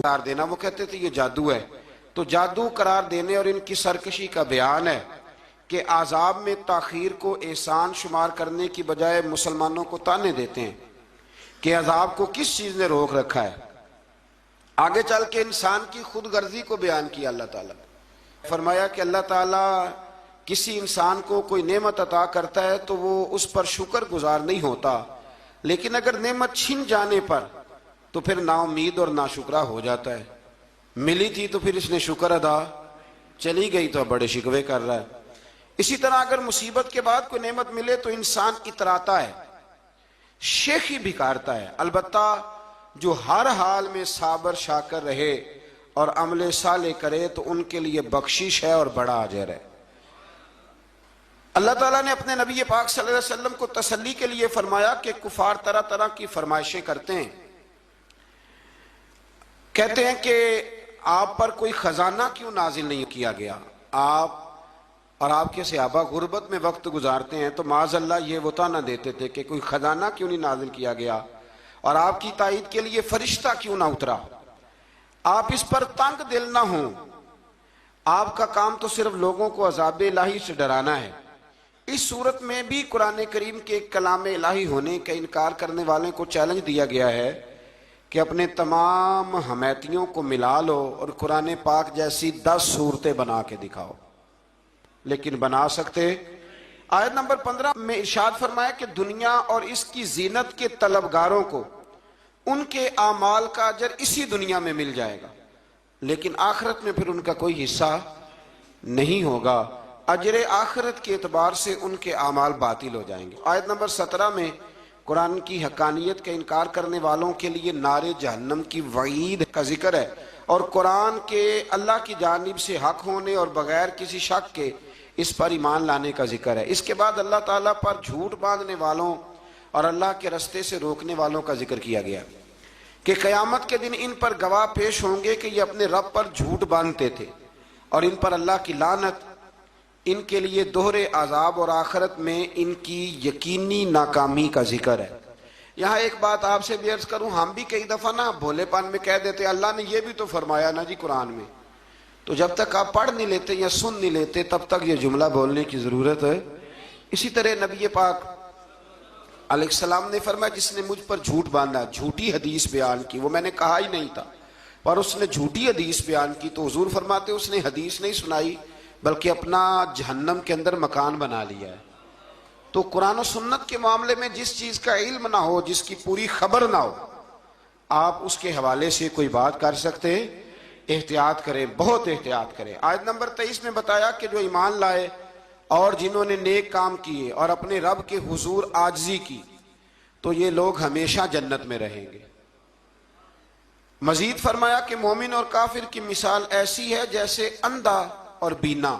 قرار دینا، وہ کہتے تھے یہ جادو ہے، تو جادو قرار دینے اور ان کی سرکشی کا بیان ہے کہ عذاب میں تاخیر کو احسان شمار کرنے کی بجائے مسلمانوں کو تانے دیتے ہیں کہ عذاب کو کس چیز نے روک رکھا ہے۔ آگے چل کے انسان کی خود غرضی کو بیان کیا اللہ تعالیٰ، فرمایا کہ اللہ تعالیٰ کسی انسان کو کوئی نعمت عطا کرتا ہے تو وہ اس پر شکر گزار نہیں ہوتا، لیکن اگر نعمت چھن جانے پر تو پھر نا امید اور ناشکرا ہو جاتا ہے۔ ملی تھی تو پھر اس نے شکر ادا، چلی گئی تو بڑے شکوے کر رہا ہے۔ اسی طرح اگر مصیبت کے بعد کوئی نعمت ملے تو انسان اتراتا ہے، شیخی بھکارتا ہے۔ البتہ جو ہر حال میں صابر شاکر رہے اور عمل صالح کرے تو ان کے لیے بخشش ہے اور بڑا اجر ہے۔ اللہ تعالیٰ نے اپنے نبی پاک صلی اللہ علیہ وسلم کو تسلی کے لیے فرمایا کہ کفار طرح طرح کی فرمائشیں کرتے ہیں، کہتے ہیں کہ آپ پر کوئی خزانہ کیوں نازل نہیں کیا گیا، آپ اور آپ کے صحابہ غربت میں وقت گزارتے ہیں، تو معاذ اللہ یہ وہ طعنہ دیتے تھے کہ کوئی خزانہ کیوں نہیں نازل کیا گیا، اور آپ کی تائید کے لیے فرشتہ کیوں نہ اترا۔ آپ اس پر تنگ دل نہ ہوں، آپ کا کام تو صرف لوگوں کو عذاب الہی سے ڈرانا ہے۔ اس صورت میں بھی قرآن کریم کے کلام الہی ہونے کا انکار کرنے والوں کو چیلنج دیا گیا ہے کہ اپنے تمام حمیتیوں کو ملا لو اور قرآن پاک جیسی 10 صورتیں بنا کے دکھاؤ، لیکن بنا سکتے؟ آیت نمبر 15 میں ارشاد فرمایا کہ دنیا اور اس کی زینت کے طلبگاروں کو ان کے اعمال کا اجر اسی دنیا میں مل جائے گا، لیکن آخرت میں پھر ان کا کوئی حصہ نہیں ہوگا، اجر آخرت کے اعتبار سے ان کے اعمال باطل ہو جائیں گے۔ آیت نمبر 17 میں قرآن کی حقانیت کا انکار کرنے والوں کے لیے نار جہنم کی وعید کا ذکر ہے، اور قرآن کے اللہ کی جانب سے حق ہونے اور بغیر کسی شک کے اس پر ایمان لانے کا ذکر ہے۔ اس کے بعد اللہ تعالیٰ پر جھوٹ باندھنے والوں اور اللہ کے رستے سے روکنے والوں کا ذکر کیا گیا کہ قیامت کے دن ان پر گواہ پیش ہوں گے کہ یہ اپنے رب پر جھوٹ باندھتے تھے، اور ان پر اللہ کی لعنت، ان کے لیے دوہرے عذاب اور آخرت میں ان کی یقینی ناکامی کا ذکر ہے۔ یہاں ایک بات آپ سے بھی عرض کروں، ہم بھی کئی دفعہ نا بھولے پان میں کہہ دیتے اللہ نے یہ بھی تو فرمایا نا جی قرآن میں، تو جب تک آپ پڑھ نہیں لیتے یا سن نہیں لیتے تب تک یہ جملہ بولنے کی ضرورت ہے۔ اسی طرح نبی پاک علیہ السلام نے فرمایا جس نے مجھ پر جھوٹ باندھا، جھوٹی حدیث بیان کی، وہ میں نے کہا ہی نہیں تھا پر اس نے جھوٹی حدیث بیان کی، تو حضور فرماتے اس نے حدیث نہیں سنائی بلکہ اپنا جہنم کے اندر مکان بنا لیا ہے۔ تو قرآن و سنت کے معاملے میں جس چیز کا علم نہ ہو، جس کی پوری خبر نہ ہو، آپ اس کے حوالے سے کوئی بات کر سکتے؟ احتیاط کریں، بہت احتیاط کریں۔ آیت نمبر 23 میں بتایا کہ جو ایمان لائے اور جنہوں نے نیک کام کیے اور اپنے رب کے حضور عاجزی کی تو یہ لوگ ہمیشہ جنت میں رہیں گے۔ مزید فرمایا کہ مومن اور کافر کی مثال ایسی ہے جیسے اندھا اور بینا،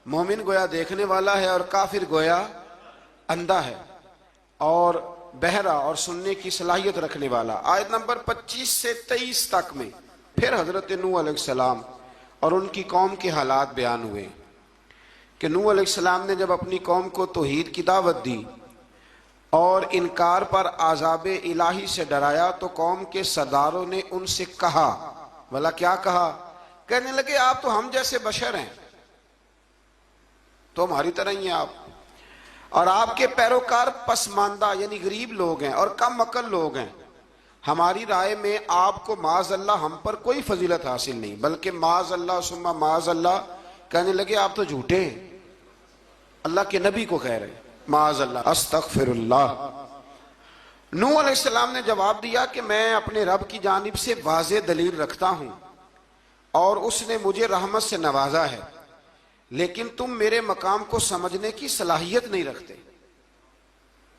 مومن گویا دیکھنے والا ہے اور کافر گویا اندھا ہے اور بہرا اور سننے کی صلاحیت رکھنے والا۔ آیت نمبر 25 سے 23 تک میں پھر حضرت نوح علیہ السلام اور ان کی قوم کے حالات بیان ہوئے کہ نوح علیہ السلام نے جب اپنی قوم کو توحید کی دعوت دی اور انکار پر عذاب الہی سے ڈرایا تو قوم کے سرداروں نے ان سے کہا، بھلا کیا کہا؟ کہنے لگے آپ تو ہم جیسے بشر ہیں، تو ہماری طرح ہی ہیں آپ، اور آپ کے پیروکار پسماندہ یعنی غریب لوگ ہیں اور کم عقل لوگ ہیں، ہماری رائے میں آپ کو معاذ اللہ ہم پر کوئی فضیلت حاصل نہیں، بلکہ معاذ اللہ ثم معاذ اللہ۔ کہنے لگے آپ تو جھوٹے ہیں، اللہ کے نبی کو کہہ رہے ہیں معاذ اللہ، استغفر اللہ۔ نوح علیہ السلام نے جواب دیا کہ میں اپنے رب کی جانب سے واضح دلیل رکھتا ہوں اور اس نے مجھے رحمت سے نوازا ہے، لیکن تم میرے مقام کو سمجھنے کی صلاحیت نہیں رکھتے،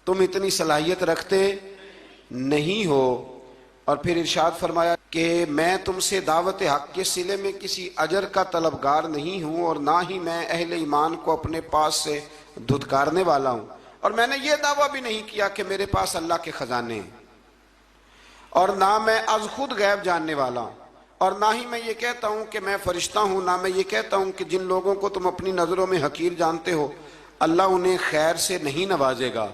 تم اتنی صلاحیت رکھتے نہیں ہو۔ اور پھر ارشاد فرمایا کہ میں تم سے دعوت حق کے صلے میں کسی اجر کا طلبگار نہیں ہوں اور نہ ہی میں اہل ایمان کو اپنے پاس سے دھتکارنے والا ہوں، اور میں نے یہ دعویٰ بھی نہیں کیا کہ میرے پاس اللہ کے خزانے ہیں، اور نہ میں از خود غیب جاننے والا ہوں، اور نہ ہی میں یہ کہتا ہوں کہ میں فرشتہ ہوں، نہ میں یہ کہتا ہوں کہ جن لوگوں کو تم اپنی نظروں میں حقیر جانتے ہو اللہ انہیں خیر سے نہیں نوازے گا،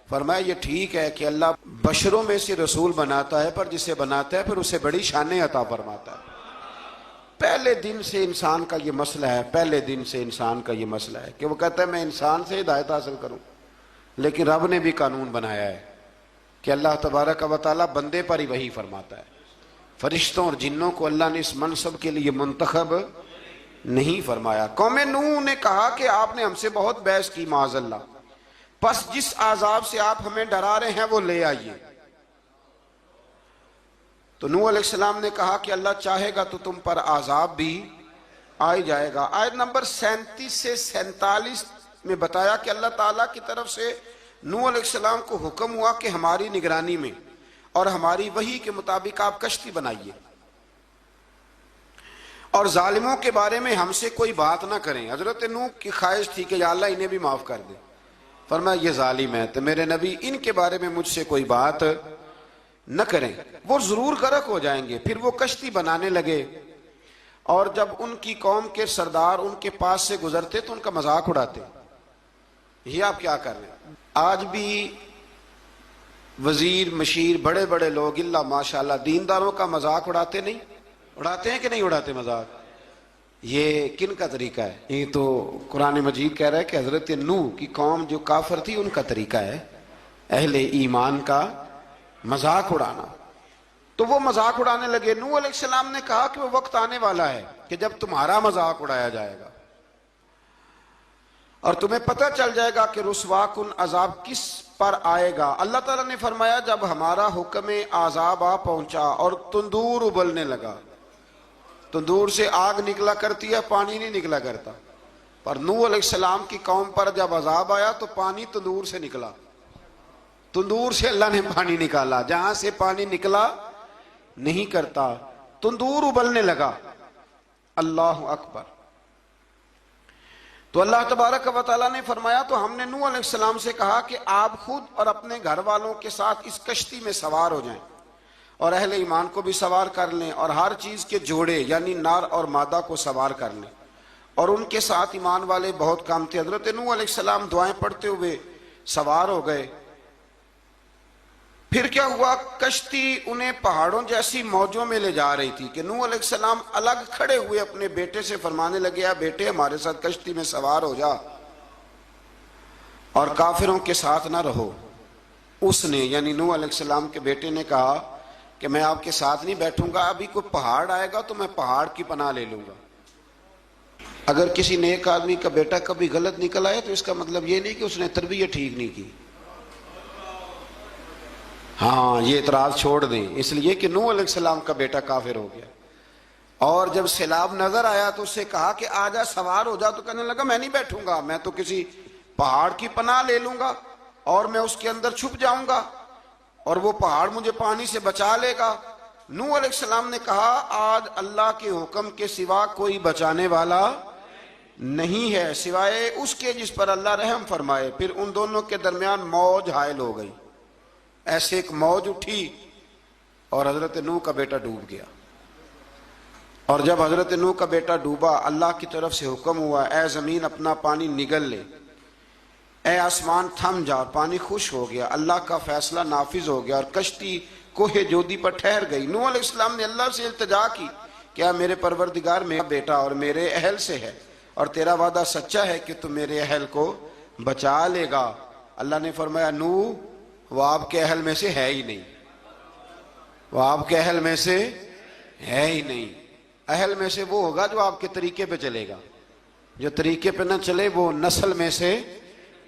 فرمایا یہ ٹھیک ہے کہ اللہ بشروں میں سے رسول بناتا ہے، پر جسے بناتا ہے پھر اسے بڑی شانیں عطا فرماتا ہے۔ پہلے دن سے انسان کا یہ مسئلہ ہے، پہلے دن سے انسان کا یہ مسئلہ ہے کہ وہ کہتا ہے میں انسان سے ہدایت حاصل کروں، لیکن رب نے بھی قانون بنایا ہے کہ اللہ تبارک و تعالیٰ بندے پر ہی وحی فرماتا ہے۔ فرشتوں اور جنوں کو اللہ نے اس منصب کے لیے منتخب نہیں فرمایا۔ قوم نوح نے کہا کہ آپ نے ہم سے بہت بحث کی معاذ اللہ، پس جس عذاب سے آپ ہمیں ڈرا رہے ہیں وہ لے آئیے۔ تو نوح علیہ السلام نے کہا کہ اللہ چاہے گا تو تم پر عذاب بھی آ جائے گا۔ آیت نمبر 37 سے 47 میں بتایا کہ اللہ تعالیٰ کی طرف سے نوح علیہ السلام کو حکم ہوا کہ ہماری نگرانی میں اور ہماری وحی کے مطابق آپ کشتی بنائیے، اور ظالموں کے بارے میں ہم سے کوئی بات نہ کریں۔ حضرت نوح کی خواہش تھی کہ یا اللہ انہیں بھی معاف کر دے، فرمایا یہ ظالم ہے تو میرے نبی ان کے بارے میں مجھ سے کوئی بات نہ کریں، وہ ضرور غرق ہو جائیں گے۔ پھر وہ کشتی بنانے لگے، اور جب ان کی قوم کے سردار ان کے پاس سے گزرتے تو ان کا مذاق اڑاتے۔ یہ آپ کیا کر رہے ہیں؟ آج بھی وزیر مشیر بڑے بڑے لوگ اللہ ماشاءاللہ دینداروں کا مذاق اڑاتے نہیں؟ اڑاتے ہیں کہ نہیں اڑاتے مذاق؟ یہ کن کا طریقہ ہے؟ یہ تو قرآن مجید کہہ رہا ہے کہ حضرت نوح کی قوم جو کافر تھی ان کا طریقہ ہے اہل ایمان کا مذاق اڑانا۔ تو وہ مذاق اڑانے لگے۔ نوح علیہ السلام نے کہا کہ وہ وقت آنے والا ہے کہ جب تمہارا مذاق اڑایا جائے گا اور تمہیں پتہ چل جائے گا کہ رسوا کن عذاب کس پر آئے گا۔ اللہ تعالیٰ نے فرمایا جب ہمارا حکم عذاب آ پہنچا اور تندور ابلنے لگا، تندور سے آگ نکلا کرتی ہے، پانی نہیں نکلا کرتا، پر نوح علیہ السلام کی قوم پر جب عذاب آیا تو پانی تندور سے نکلا، تندور سے اللہ نے پانی نکالا، جہاں سے پانی نکلا نہیں کرتا، تندور ابلنے لگا۔ اللہ اکبر۔ تو اللہ تبارک و تعالیٰ نے فرمایا تو ہم نے نوح علیہ السلام سے کہا کہ آپ خود اور اپنے گھر والوں کے ساتھ اس کشتی میں سوار ہو جائیں اور اہل ایمان کو بھی سوار کر لیں، اور ہر چیز کے جوڑے یعنی نر اور مادہ کو سوار کر لیں۔ اور ان کے ساتھ ایمان والے بہت کام تھے۔ حضرت نوح علیہ السلام دعائیں پڑھتے ہوئے سوار ہو گئے۔ پھر کیا ہوا؟ کشتی انہیں پہاڑوں جیسی موجوں میں لے جا رہی تھی کہ نوح علیہ السلام الگ کھڑے ہوئے اپنے بیٹے سے فرمانے لگے اے بیٹے ہمارے ساتھ کشتی میں سوار ہو جا اور کافروں کے ساتھ نہ رہو۔ اس نے یعنی نوح علیہ السلام کے بیٹے نے کہا کہ میں آپ کے ساتھ نہیں بیٹھوں گا، ابھی کوئی پہاڑ آئے گا تو میں پہاڑ کی پناہ لے لوں گا۔ اگر کسی نیک آدمی کا بیٹا کبھی غلط نکل آئے تو اس کا مطلب یہ نہیں کہ اس نے تربیت ٹھیک نہیں کی، ہاں یہ اعتراض چھوڑ دیں، اس لیے کہ نوح علیہ السلام کا بیٹا کافر ہو گیا۔ اور جب سیلاب نظر آیا تو اس سے کہا کہ آجا سوار ہو جا، تو کہنے لگا میں نہیں بیٹھوں گا، میں تو کسی پہاڑ کی پناہ لے لوں گا اور میں اس کے اندر چھپ جاؤں گا اور وہ پہاڑ مجھے پانی سے بچا لے گا۔ نوح علیہ السلام نے کہا آج اللہ کے حکم کے سوا کوئی بچانے والا نہیں ہے سوائے اس کے جس پر اللہ رحم فرمائے۔ پھر ان دونوں کے درمیان موج حائل ہو گئی، ایسے ایک موج اٹھی اور حضرت نوح کا بیٹا ڈوب گیا۔ اور جب حضرت نوح کا بیٹا ڈوبا اللہ کی طرف سے حکم ہوا اے زمین اپنا پانی نگل لے، اے آسمان تھم جا، پانی خشک ہو گیا، اللہ کا فیصلہ نافذ ہو گیا اور کشتی کوہ جودی پر ٹھہر گئی۔ نوح علیہ السلام نے اللہ سے التجا کی کیا میرے پروردگار میرا بیٹا اور میرے اہل سے ہے اور تیرا وعدہ سچا ہے کہ تو میرے اہل کو بچا لے گا۔ اللہ نے فرمایا نوح وہ آپ کے اہل میں سے ہے ہی نہیں، وہ آپ کے اہل میں سے ہے ہی نہیں۔ اہل میں سے وہ ہوگا جو آپ کے طریقے پہ چلے گا، جو طریقے پہ نہ چلے وہ نسل میں سے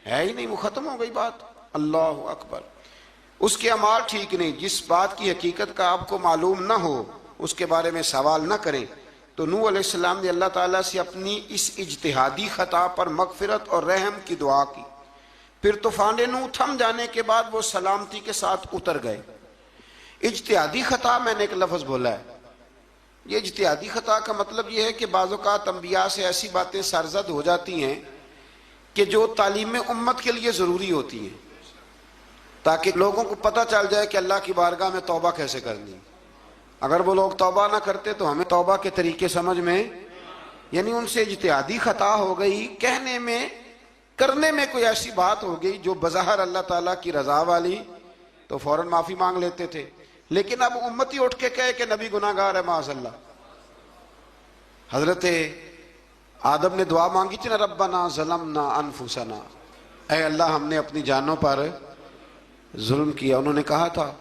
ہے ہی نہیں، وہ ختم ہو گئی بات۔ اللہ اکبر۔ اس کے اعمال ٹھیک نہیں، جس بات کی حقیقت کا آپ کو معلوم نہ ہو اس کے بارے میں سوال نہ کریں۔ تو نوح علیہ السلام نے اللہ تعالیٰ سے اپنی اس اجتہادی خطا پر مغفرت اور رحم کی دعا کی۔ پھر طوفان نوح تھم جانے کے بعد وہ سلامتی کے ساتھ اتر گئے۔ اجتہادی خطا میں نے ایک لفظ بولا ہے، یہ اجتہادی خطا کا مطلب یہ ہے کہ بعض اوقات انبیاء سے ایسی باتیں سرزد ہو جاتی ہیں کہ جو تعلیم امت کے لیے ضروری ہوتی ہیں تاکہ لوگوں کو پتہ چل جائے کہ اللہ کی بارگاہ میں توبہ کیسے کرنی۔ اگر وہ لوگ توبہ نہ کرتے تو ہمیں توبہ کے طریقے سمجھ میں، یعنی ان سے اجتہادی خطا ہو گئی، کہنے میں کرنے میں کوئی ایسی بات ہو گئی جو بظاہر اللہ تعالیٰ کی رضا والی تو فوراً معافی مانگ لیتے تھے، لیکن اب امتی اٹھ کے کہے کہ نبی گناہ گار ہے معاذ اللہ۔ حضرت آدم نے دعا مانگی تھی نا، ربنا ظلمنا انفسنا، اے اللہ ہم نے اپنی جانوں پر ظلم کیا، انہوں نے کہا تھا۔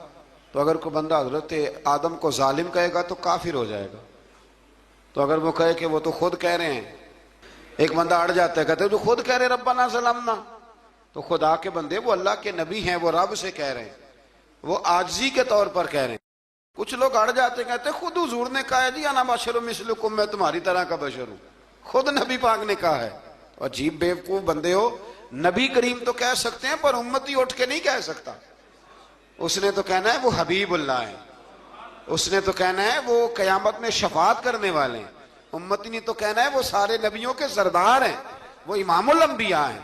تو اگر کوئی بندہ حضرت آدم کو ظالم کہے گا تو کافر ہو جائے گا، تو اگر وہ کہے کہ وہ تو خود کہہ رہے ہیں، ایک بندہ اڑ جاتا ہے، کہتے ہیں جو خود کہہ رہے ربنا ظلمنا، تو خدا کے بندے وہ اللہ کے نبی ہیں، وہ رب سے کہہ رہے ہیں، وہ عاجزی کے طور پر کہہ رہے ہیں۔ کچھ لوگ اڑ جاتے ہیں، کہتے ہیں خود حضور نے کہا ہے جی انا بشر مثلکم، میں تمہاری طرح کا بشر ہوں، خود نبی پاک نے کہا ہے۔ عجیب بیوقوف بندے ہو، نبی کریم تو کہہ سکتے ہیں پر امتی اٹھ کے نہیں کہہ سکتا۔ اس نے تو کہنا ہے وہ حبیب اللہ ہیں، اس نے تو کہنا ہے وہ قیامت میں شفاعت کرنے والے ہیں، امتی نے تو کہنا ہے وہ سارے نبیوں کے سردار ہیں، وہ امام الانبیاء ہیں۔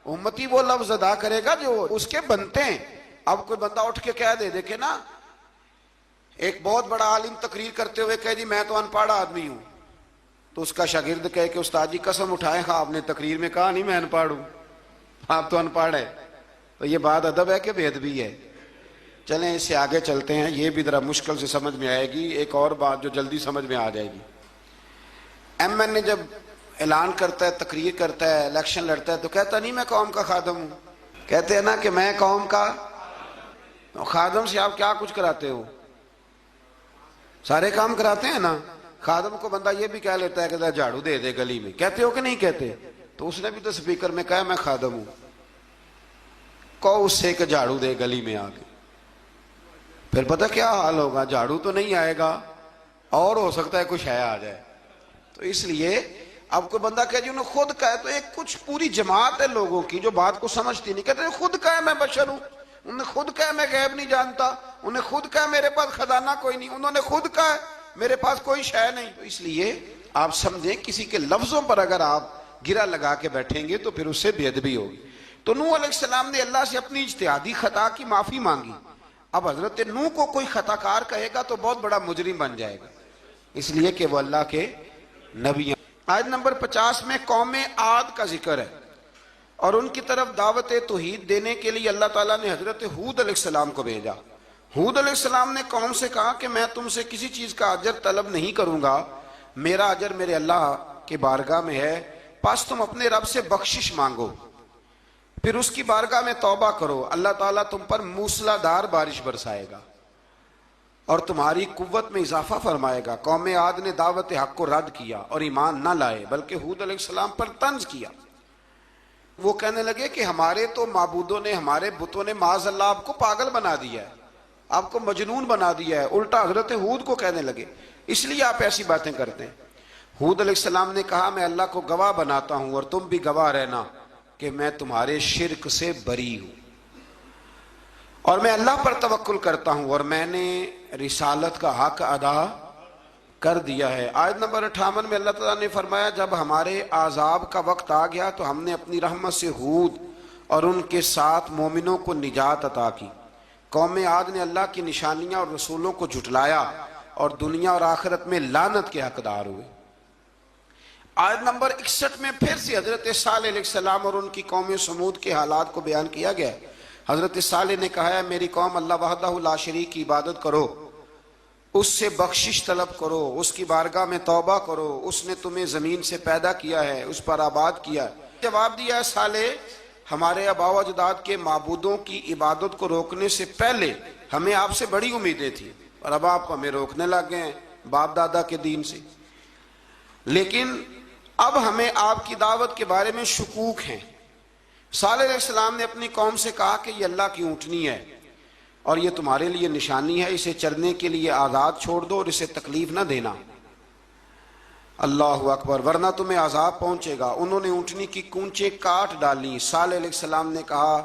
امتی وہ لفظ ادا کرے گا جو اس کے بنتے ہیں۔ اب کوئی بندہ اٹھ کے کہہ دے، دیکھے نا ایک بہت بڑا عالم تقریر کرتے ہوئے کہے جی میں تو ان پڑھ آدمی ہوں، تو اس کا شاگرد کہے کہ استاد جی قسم اٹھائے ہاں آپ نے تقریر میں کہا نہیں میں ان پڑھ ہوں، آپ تو ان پڑھ ہے، تو یہ بات ادب ہے کہ بے ادبی ہے؟ چلیں اس سے آگے چلتے ہیں، یہ بھی ذرا مشکل سے سمجھ میں آئے گی۔ ایک اور بات جو جلدی سمجھ میں آ جائے گی، ایم این اے جب اعلان کرتا ہے، تقریر کرتا ہے، الیکشن لڑتا ہے، تو کہتا نہیں میں قوم کا خادم ہوں، کہتے ہیں نا کہ میں قوم کا خادم سے آپ کیا کچھ کراتے ہو؟ سارے کام کراتے ہیں نا۔ خادم کو بندہ یہ بھی کہہ لیتا ہے کہ ذرا جھاڑو دے دے گلی میں، کہتے ہو کہ نہیں کہتے؟ تو اس نے بھی تو سپیکر میں کہا میں خادم ہوں، کہو اس سے کہ جھاڑو دے گلی میں آ کے، پھر پتہ کیا حال ہوگا؟ جھاڑو تو نہیں آئے گا، اور ہو سکتا ہے کچھ ہے آ جائے۔ تو اس لیے اب کوئی بندہ کہے جی انہوں نے خود کہا ہے، تو ایک کچھ پوری جماعت ہے لوگوں کی جو بات کو سمجھتی نہیں، کہتے ہیں خود کہا ہے میں بشر ہوں، انہوں نے خود کہا ہے میں غیب نہیں جانتا، انہوں نے خود کہا ہے میرے پاس خزانہ کوئی نہیں، انہوں نے خود کہا ہے میرے پاس کوئی شے نہیں۔ تو اس لیے آپ سمجھیں کسی کے لفظوں پر اگر آپ گرا لگا کے بیٹھیں گے تو پھر اس سے بے ادبی ہوگی۔ تو نوح علیہ السلام نے اللہ سے اپنی اجتہادی خطا کی معافی مانگی۔ اب حضرت نوح کو کوئی خطا کار کہے گا تو بہت بڑا مجرم بن جائے گا، اس لیے کہ وہ اللہ کے نبی ہیں۔ آیت نمبر 50 میں قوم عاد کا ذکر ہے، اور ان کی طرف دعوت توحید دینے کے لیے اللہ تعالیٰ نے حضرت ہود علیہ السلام کو بھیجا۔ ہود علیہ السلام نے قوم سے کہا کہ میں تم سے کسی چیز کا اجر طلب نہیں کروں گا، میرا اجر میرے اللہ کے بارگاہ میں ہے، پس تم اپنے رب سے بخشش مانگو، پھر اس کی بارگاہ میں توبہ کرو، اللہ تعالیٰ تم پر موسلا دار بارش برسائے گا اور تمہاری قوت میں اضافہ فرمائے گا۔ قوم عاد نے دعوت حق کو رد کیا اور ایمان نہ لائے، بلکہ ہود علیہ السلام پر طنز کیا۔ وہ کہنے لگے کہ ہمارے تو معبودوں نے، ہمارے بتوں نے معاذ اللہ آپ کو پاگل بنا دیا ہے، آپ کو مجنون بنا دیا ہے، الٹا حضرت ہود کو کہنے لگے، اس لیے آپ ایسی باتیں کرتے ہیں۔ ہود علیہ السلام نے کہا میں اللہ کو گواہ بناتا ہوں اور تم بھی گواہ رہنا کہ میں تمہارے شرک سے بری ہوں، اور میں اللہ پر توکل کرتا ہوں، اور میں نے رسالت کا حق ادا کر دیا ہے۔ آیت نمبر 58 میں اللہ تعالیٰ نے فرمایا جب ہمارے عذاب کا وقت آ گیا تو ہم نے اپنی رحمت سے ہود اور ان کے ساتھ مومنوں کو نجات عطا کی۔ قوم عاد نے اللہ کی نشانیاں اور رسولوں کو جھٹلایا اور دنیا اور آخرت میں لعنت کے حقدار ہوئے۔ آیت نمبر 61 میں پھر سے حضرت صالح علیہ السلام اور ان کی قوم سمود کے حالات کو بیان کیا گیا۔ حضرت صالح نے کہا ہے میری قوم اللہ وحدہ لا شریک کی عبادت کرو، اس سے بخشش طلب کرو، اس کی بارگاہ میں توبہ کرو، اس نے تمہیں زمین سے پیدا کیا ہے، اس پر آباد کیا ہے۔ جواب دیا ہے صالح ہمارے آباء و اجداد کے معبودوں کی عبادت کو روکنے سے پہلے ہمیں آپ سے بڑی امیدیں تھیں، اور اب آپ ہمیں روکنے لگ گئے ہیں باپ دادا کے دین سے، لیکن اب ہمیں آپ کی دعوت کے بارے میں شکوک ہیں۔ صالح علیہ السلام نے اپنی قوم سے کہا کہ یہ اللہ کی اونٹنی ہے اور یہ تمہارے لیے نشانی ہے، اسے چرنے کے لیے آزاد چھوڑ دو اور اسے تکلیف نہ دینا، اللہ اکبر، ورنہ تمہیں عذاب پہنچے گا۔ انہوں نے اونٹنی کی کونچیں کاٹ ڈالی۔ صالح علیہ السلام نے کہا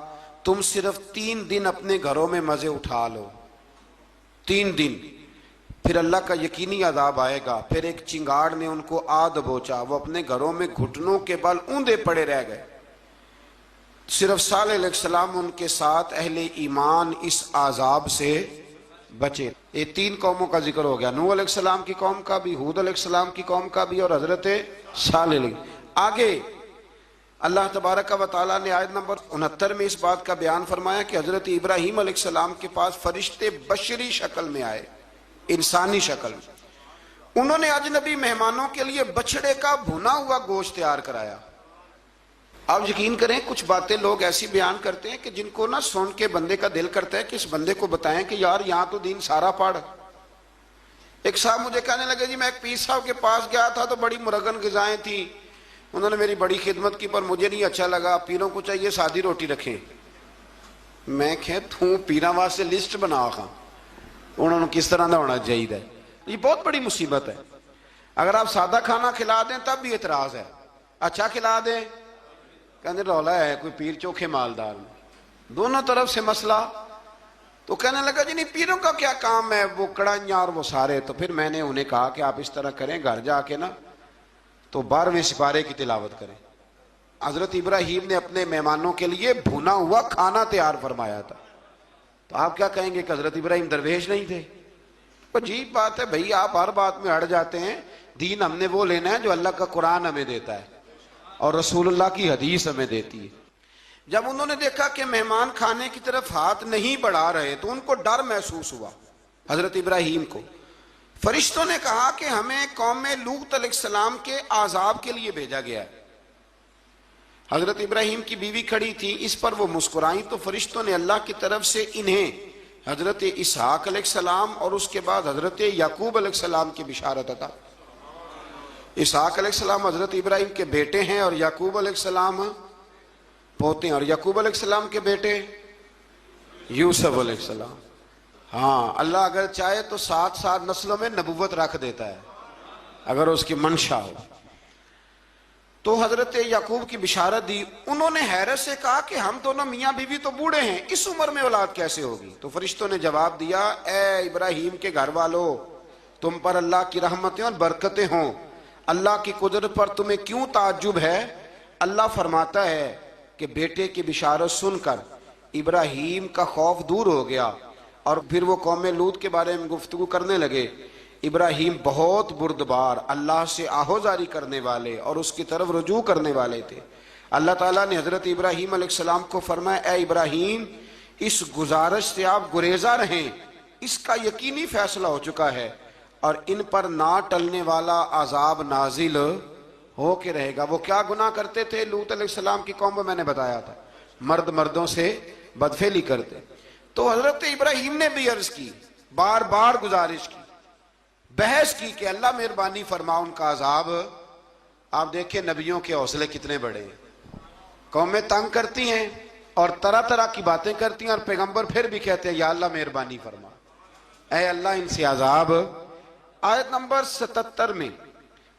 تم صرف 3 دن اپنے گھروں میں مزے اٹھا لو، 3 دن، پھر اللہ کا یقینی عذاب آئے گا۔ پھر ایک چنگاڑ نے ان کو آ دبوچا، وہ اپنے گھروں میں گھٹنوں کے بل اوندے پڑے رہ گئے۔ صرف صالح علیہ السلام ان کے ساتھ اہل ایمان اس عذاب سے بچے۔ یہ 3 قوموں کا ذکر ہو گیا، نوح علیہ السلام کی قوم کا بھی، ہود علیہ السلام کی قوم کا بھی، اور حضرت صالح علیہ۔ آگے اللہ تبارک و تعالیٰ نے آیت نمبر 69 میں اس بات کا بیان فرمایا کہ حضرت ابراہیم علیہ السلام کے پاس فرشتے بشری شکل میں آئے، انسانی شکل میں. انہوں نے اجنبی مہمانوں کے لیے بچڑے کا بھنا ہوا گوشت تیار کرایا. آپ یقین کریں کچھ باتیں لوگ ایسی بیان کرتے ہیں کہ جن کو نہ سن کے بندے کا دل کرتا ہے کہ اس بندے کو بتائیں کہ یار یہاں تو دین سارا پڑھ. ایک صاحب مجھے کہنے لگے جی میں ایک پیر صاحب کے پاس گیا تھا تو بڑی مرغن غذائیں تھیں، انہوں نے میری بڑی خدمت کی پر مجھے نہیں اچھا لگا، پیروں کو چاہیے سادی روٹی رکھیں. میں کہ توں پیراں واسطے لسٹ بنا خاں انہوں نے کس طرح دا ہونا چاہیے. یہ بہت بڑی مصیبت ہے. اگر آپ سادہ کھانا کھلا دیں تب بھی اعتراض ہے، اچھا کھلا دیں کہنے رولا ہے کوئی پیر چوکھے مالدار میں. دونوں طرف سے مسئلہ. تو کہنے لگا جی نہیں پیروں کا کیا کام ہے، وہ کڑائیاں اور وہ سارے. تو پھر میں نے انہیں کہا کہ آپ اس طرح کریں گھر جا کے نا تو 12ویں سپارے کی تلاوت کریں. حضرت ابراہیم نے اپنے مہمانوں کے لیے بھونا ہوا کھانا تیار فرمایا تھا. تو آپ کیا کہیں گے کہ حضرت ابراہیم درویش نہیں تھے؟ عجیب بات ہے بھائی، آپ ہر بات میں اڑ جاتے ہیں. دین ہم نے وہ لینا ہے جو اللہ کا قرآن ہمیں دیتا ہے اور رسول اللہ کی حدیث ہمیں دیتی ہے. جب انہوں نے دیکھا کہ مہمان کھانے کی طرف ہاتھ نہیں بڑھا رہے تو ان کو ڈر محسوس ہوا. حضرت ابراہیم کو فرشتوں نے کہا کہ ہمیں قوم لوط علیہ السلام کے عذاب کے لیے بھیجا گیا ہے. حضرت ابراہیم کی بیوی کھڑی تھی، اس پر وہ مسکرائیں تو فرشتوں نے اللہ کی طرف سے انہیں حضرت اسحاق علیہ السلام اور اس کے بعد حضرت یعقوب علیہ السلام کی بشارت عطا. اسحاق علیہ السلام حضرت ابراہیم کے بیٹے ہیں اور یعقوب علیہ السلام پوتے ہیں، اور یعقوب علیہ السلام کے بیٹے یوسف علیہ السلام. ہاں اللہ اگر چاہے تو 7 نسلوں میں نبوت رکھ دیتا ہے اگر اس کی منشا ہو. تو حضرت یعقوب کی بشارت دی. انہوں نے حیرت سے کہا کہ ہم دونوں میاں بیوی تو بوڑھے ہیں، اس عمر میں اولاد کیسے ہوگی؟ تو فرشتوں نے جواب دیا اے ابراہیم کے گھر والو، تم پر اللہ کی رحمتیں اور برکتیں ہوں. اللہ کی قدرت پر تمہیں کیوں تعجب ہے؟ اللہ فرماتا ہے کہ بیٹے کی بشارت سن کر ابراہیم کا خوف دور ہو گیا اور پھر وہ قوم لوط کے بارے میں گفتگو کرنے لگے. ابراہیم بہت بردبار، اللہ سے آہوزاری کرنے والے اور اس کی طرف رجوع کرنے والے تھے. اللہ تعالیٰ نے حضرت ابراہیم علیہ السلام کو فرمایا اے ابراہیم اس گزارش سے آپ گریزاں رہیں، اس کا یقینی فیصلہ ہو چکا ہے اور ان پر نہ ٹلنے والا عذاب نازل ہو کے رہے گا. وہ کیا گناہ کرتے تھے لوط علیہ السلام کی قوم میں میں نے بتایا تھا، مرد مردوں سے بدفعلی کرتے. تو حضرت ابراہیم نے بھی عرض کی، بار بار گزارش کی، بحث کی کہ اللہ مہربانی فرما ان کا عذاب. آپ دیکھیں نبیوں کے حوصلے کتنے بڑے ہیں. قومیں تنگ کرتی ہیں اور طرح طرح کی باتیں کرتی ہیں اور پیغمبر پھر بھی کہتے ہیں یا اللہ مہربانی فرما، اے اللہ ان سے عذاب. آیت نمبر 77 میں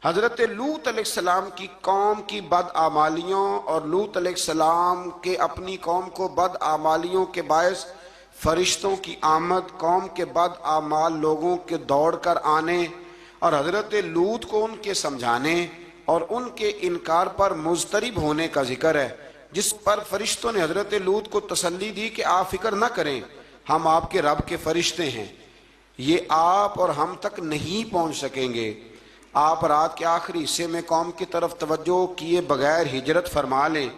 حضرت لوط علیہ السلام کی قوم کی بدعمالیوں اور لوط علیہ السلام کے اپنی قوم کو بدعمالیوں کے باعث فرشتوں کی آمد، قوم کے بدعمال لوگوں کے دوڑ کر آنے اور حضرت لوط کو ان کے سمجھانے اور ان کے انکار پر مضطرب ہونے کا ذکر ہے، جس پر فرشتوں نے حضرت لوط کو تسلی دی کہ آپ فکر نہ کریں، ہم آپ کے رب کے فرشتے ہیں، یہ آپ اور ہم تک نہیں پہنچ سکیں گے. آپ رات کے آخری حصے میں قوم کی طرف توجہ کیے بغیر ہجرت فرما لیں،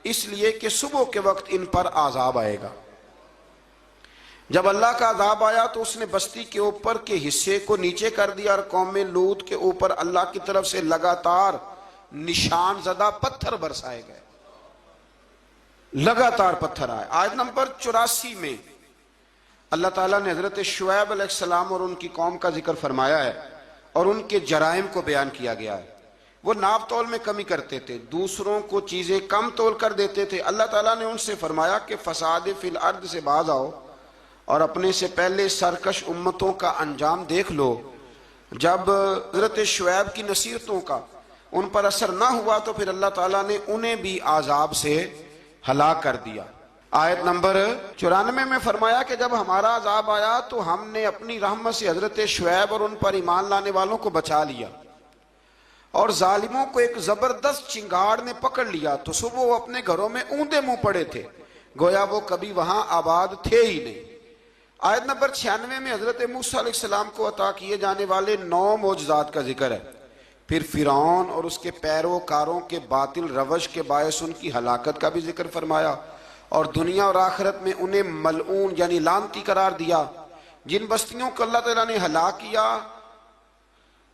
اس لیے کہ صبح کے وقت ان پر عذاب آئے گا. جب اللہ کا عذاب آیا تو اس نے بستی کے اوپر کے حصے کو نیچے کر دیا اور قوم لوط کے اوپر اللہ کی طرف سے لگاتار نشان زدہ پتھر برسائے گئے. لگاتار پتھر آئے. آیت نمبر 84 میں اللہ تعالیٰ نے حضرت شعیب علیہ السلام اور ان کی قوم کا ذکر فرمایا ہے اور ان کے جرائم کو بیان کیا گیا ہے. وہ ناپ تول میں کمی کرتے تھے، دوسروں کو چیزیں کم تول کر دیتے تھے. اللہ تعالیٰ نے ان سے فرمایا کہ فساد فی الارض سے باز آؤ اور اپنے سے پہلے سرکش امتوں کا انجام دیکھ لو. جب حضرت شعیب کی نصیحتوں کا ان پر اثر نہ ہوا تو پھر اللہ تعالیٰ نے انہیں بھی عذاب سے ہلاک کر دیا. آیت نمبر 94 میں فرمایا کہ جب ہمارا عذاب آیا تو ہم نے اپنی رحمت سے حضرت شعیب اور ان پر ایمان لانے والوں کو بچا لیا اور ظالموں کو ایک زبردست چنگاڑ نے پکڑ لیا تو صبح وہ اپنے گھروں میں اوندے منہ پڑے تھے، گویا وہ کبھی وہاں آباد تھے ہی نہیں. آیت نمبر 96 میں حضرت موسیٰ علیہ السلام کو عطا کیے جانے والے 9 معجزات کا ذکر ہے. پھر فرعون اور اس کے پیروکاروں کے باطل روش کے باعث ان کی ہلاکت کا بھی ذکر فرمایا، اور دنیا اور آخرت میں انہیں ملعون یعنی لعنتی قرار دیا۔ جن بستیوں کو اللہ تعالیٰ نے ہلاک کیا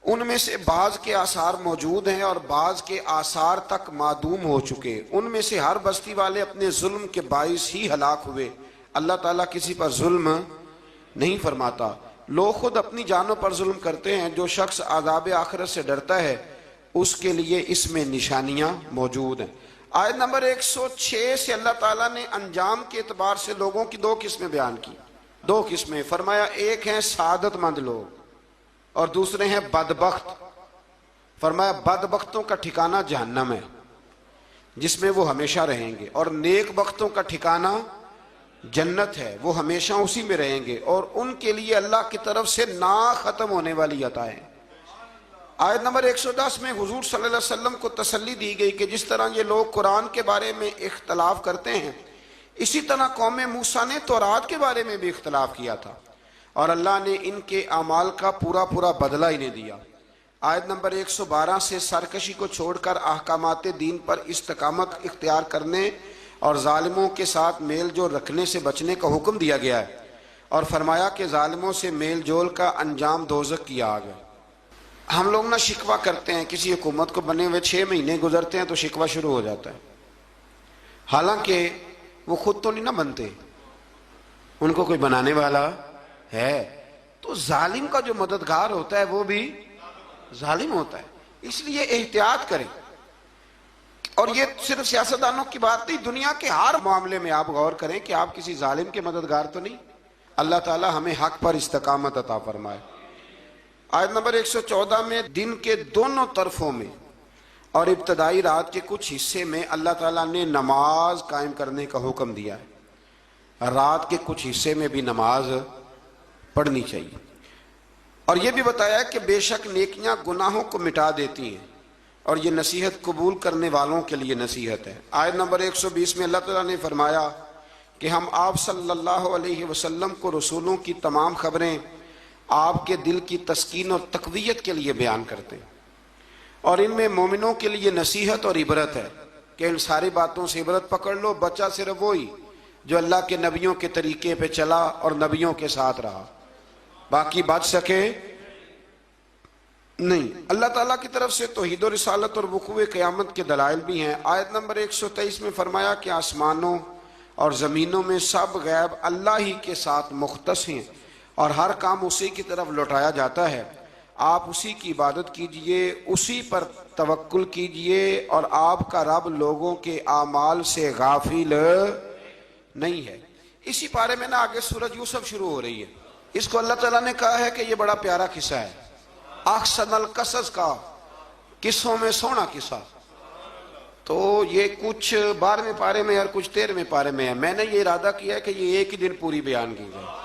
ان میں سے بعض کے آثار موجود ہیں اور بعض کے آثار تک معدوم ہو چکے۔ ان میں سے ہر بستی والے اپنے ظلم کے باعث ہی ہلاک ہوئے۔ اللہ تعالیٰ کسی پر ظلم نہیں فرماتا۔ لوگ خود اپنی جانوں پر ظلم کرتے ہیں۔ جو شخص عذاب آخرت سے ڈرتا ہے اس کے لیے اس میں نشانیاں موجود ہیں۔ آیت نمبر 106 سے اللہ تعالیٰ نے انجام کے اعتبار سے لوگوں کی دو قسمیں بیان کی۔ دو قسمیں فرمایا، ایک ہیں سعادت مند لوگ اور دوسرے ہیں بدبخت۔ فرمایا بدبختوں کا ٹھکانہ جہنم ہے جس میں وہ ہمیشہ رہیں گے، اور نیک بختوں کا ٹھکانہ جنت ہے، وہ ہمیشہ اسی میں رہیں گے، اور ان کے لیے اللہ کی طرف سے نا ختم ہونے والی عطائیں۔ آیت نمبر 110 میں حضور صلی اللہ علیہ وسلم کو تسلی دی گئی کہ جس طرح یہ لوگ قرآن کے بارے میں اختلاف کرتے ہیں، اسی طرح قوم موسیٰ نے تورات کے بارے میں بھی اختلاف کیا تھا، اور اللہ نے ان کے اعمال کا پورا بدلہ انہیں دیا۔ آیت نمبر 112 سے سرکشی کو چھوڑ کر احکامات دین پر استقامت اختیار کرنے اور ظالموں کے ساتھ میل جول رکھنے سے بچنے کا حکم دیا گیا ہے، اور فرمایا کہ ظالموں سے میل جول کا انجام دوزخ کی آگ ہے۔ ہم لوگ نہ شکوہ کرتے ہیں، کسی حکومت کو بنے ہوئے 6 مہینے گزرتے ہیں تو شکوہ شروع ہو جاتا ہے، حالانکہ وہ خود تو نہیں نہ بنتے، ان کو کوئی بنانے والا ہے۔ تو ظالم کا جو مددگار ہوتا ہے وہ بھی ظالم ہوتا ہے، اس لیے احتیاط کریں۔ اور یہ صرف سیاستدانوں کی بات نہیں، دنیا کے ہر معاملے میں آپ غور کریں کہ آپ کسی ظالم کے مددگار تو نہیں۔ اللہ تعالی ہمیں حق پر استقامت عطا فرمائے۔ آیت نمبر 114 میں دن کے دونوں طرفوں میں اور ابتدائی رات کے کچھ حصے میں اللہ تعالیٰ نے نماز قائم کرنے کا حکم دیا ہے۔ رات کے کچھ حصے میں بھی نماز پڑھنی چاہیے، اور یہ بھی بتایا کہ بے شک نیکیاں گناہوں کو مٹا دیتی ہیں، اور یہ نصیحت قبول کرنے والوں کے لیے نصیحت ہے۔ آیت نمبر 120 میں اللہ تعالیٰ نے فرمایا کہ ہم آپ صلی اللہ علیہ وسلم کو رسولوں کی تمام خبریں آپ کے دل کی تسکین اور تقویت کے لیے بیان کرتے ہیں، اور ان میں مومنوں کے لیے نصیحت اور عبرت ہے کہ ان ساری باتوں سے عبرت پکڑ لو۔ بچہ صرف وہی جو اللہ کے نبیوں کے طریقے پہ چلا اور نبیوں کے ساتھ رہا، باقی بچ سکے نہیں۔ اللہ تعالیٰ کی طرف سے توحید و رسالت اور وقوع قیامت کے دلائل بھی ہیں۔ آیت نمبر 123 میں فرمایا کہ آسمانوں اور زمینوں میں سب غیب اللہ ہی کے ساتھ مختص ہیں، اور ہر کام اسی کی طرف لوٹایا جاتا ہے۔ آپ اسی کی عبادت کیجئے، اسی پر توکل کیجئے، اور آپ کا رب لوگوں کے اعمال سے غافل نہیں ہے۔ اسی پارے میں نا آگے سورۃ یوسف شروع ہو رہی ہے۔ اس کو اللہ تعالیٰ نے کہا ہے کہ یہ بڑا پیارا قصہ ہے، احسن القصص کا، قصوں میں سونا قصہ۔ تو یہ کچھ 12ویں پارے میں اور کچھ 13ویں پارے میں ہے۔ میں نے یہ ارادہ کیا ہے کہ یہ ایک ہی دن پوری بیان کی جائے۔